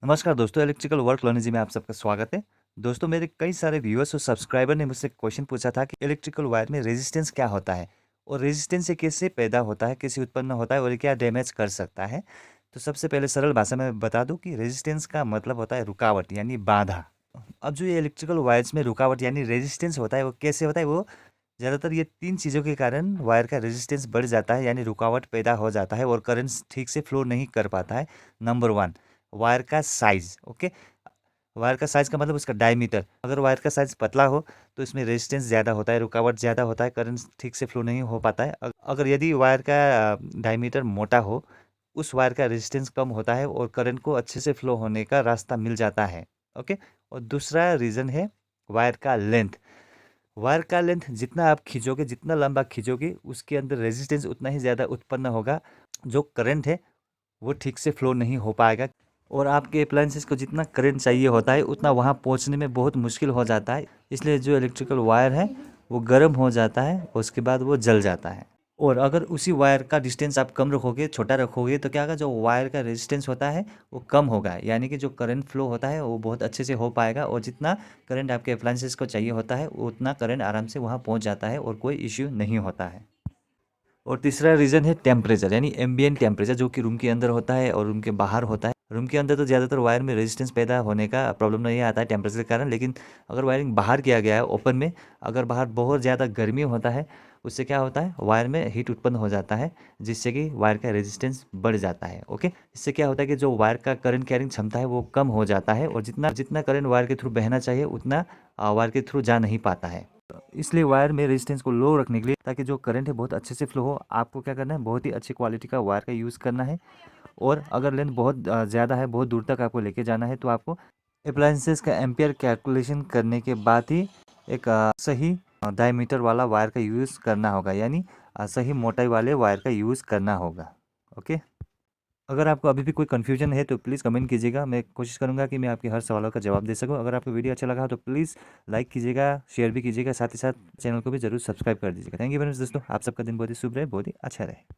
नमस्कार दोस्तों, electrical work learning में आप सबका स्वागत है। दोस्तों, मेरे कई सारे व्यूअर्स और सब्सक्राइबर ने मुझसे क्वेश्चन पूछा था कि इलेक्ट्रिकल वायर में रेजिस्टेंस क्या होता है और रेजिस्टेंस से कैसे पैदा होता है, कैसे उत्पन्न होता है और ये क्या डैमेज कर सकता है। तो सबसे पहले सरल भाषा में बता दूं कि रेजिस्टेंस का मतलब होता है रुकावट यानी बाधा। अब जो ये इलेक्ट्रिकल वायर्स में रुकावट यानी रेजिस्टेंस होता है वो कैसे होता है, वो ज़्यादातर ये 3 चीज़ों के कारण वायर का रेजिस्टेंस बढ़ जाता है यानी रुकावट पैदा हो जाता है और करंट ठीक से फ्लो नहीं कर पाता है। नंबर 1, वायर का साइज़। ओके, वायर का साइज़ का मतलब उसका डायमीटर। अगर वायर का साइज़ पतला हो तो इसमें रेजिस्टेंस ज़्यादा होता है, रुकावट ज़्यादा होता है, करंट ठीक से फ्लो नहीं हो पाता है। अगर यदि वायर का डायमीटर मोटा हो, उस वायर का रेजिस्टेंस कम होता है और करंट को अच्छे से फ्लो होने का रास्ता मिल जाता है। ओके, और दूसरा रीज़न है वायर का लेंथ। वायर का लेंथ जितना आप खींचोगे, जितना लंबा खींचोगे, उसके अंदर रेजिस्टेंस उतना ही ज़्यादा उत्पन्न होगा। जो करंट है वो ठीक से फ्लो नहीं हो पाएगा और आपके अप्लायंसेस को जितना करंट चाहिए होता है उतना वहाँ पहुँचने में बहुत मुश्किल हो जाता है। इसलिए जो इलेक्ट्रिकल वायर है वो गर्म हो जाता है और उसके बाद वो जल जाता है। और अगर उसी वायर का डिस्टेंस आप कम रखोगे, छोटा रखोगे, तो क्या होगा, जो वायर का रेजिस्टेंस होता है वो कम होगा, यानी कि जो करंट फ्लो होता है वो बहुत अच्छे से हो पाएगा और जितना करंट आपके अप्लायंसेस को चाहिए होता है उतना करंट आराम से वहाँ पहुँच जाता है और कोई इश्यू नहीं होता है। और तीसरा रीज़न है टेम्परेचर, यानी एम्बिएंट टेम्परेचर, जो कि रूम के अंदर होता है और रूम के बाहर होता है। रूम के अंदर तो ज़्यादातर वायर में रेजिस्टेंस पैदा होने का प्रॉब्लम नहीं आता है टेम्परेचर के कारण, लेकिन अगर वायरिंग बाहर किया गया है ओपन में, अगर बाहर बहुत ज़्यादा गर्मी होता है, उससे क्या होता है, वायर में हीट उत्पन्न हो जाता है, जिससे कि वायर का रेजिस्टेंस बढ़ जाता है। ओके, इससे क्या होता है कि जो वायर का करंट कैरिंग क्षमता है वो कम हो जाता है और जितना जितना करंट वायर के थ्रू बहना चाहिए उतना वायर के थ्रू जा नहीं पाता है। इसलिए वायर में रेजिस्टेंस को लो रखने के लिए, ताकि जो करंट है बहुत अच्छे से फ्लो हो, आपको क्या करना है, बहुत ही अच्छी क्वालिटी का वायर का यूज़ करना है। और अगर लेंथ बहुत ज़्यादा है, बहुत दूर तक आपको लेके जाना है, तो आपको अप्लायंसेस का एम्पियर कैलकुलेशन करने के बाद ही एक सही डायमीटर वाला वायर का यूज़ करना होगा, यानी सही मोटाई वाले वायर का यूज़ करना होगा। ओके, अगर आपको अभी भी कोई कन्फ्यूजन है तो प्लीज़ कमेंट कीजिएगा, मैं कोशिश करूँगा कि मैं आपके हर सवालों का जवाब दे सकूँ। अगर आपको वीडियो अच्छा लगा तो प्लीज़ लाइक कीजिएगा, शेयर भी कीजिएगा, साथ ही साथ चैनल को भी ज़रूर सब्सक्राइब कर दीजिएगा। थैंक यू वेरी मच दोस्तों, आप सबका दिन बहुत ही शुभ रहे, बहुत ही अच्छा रहे।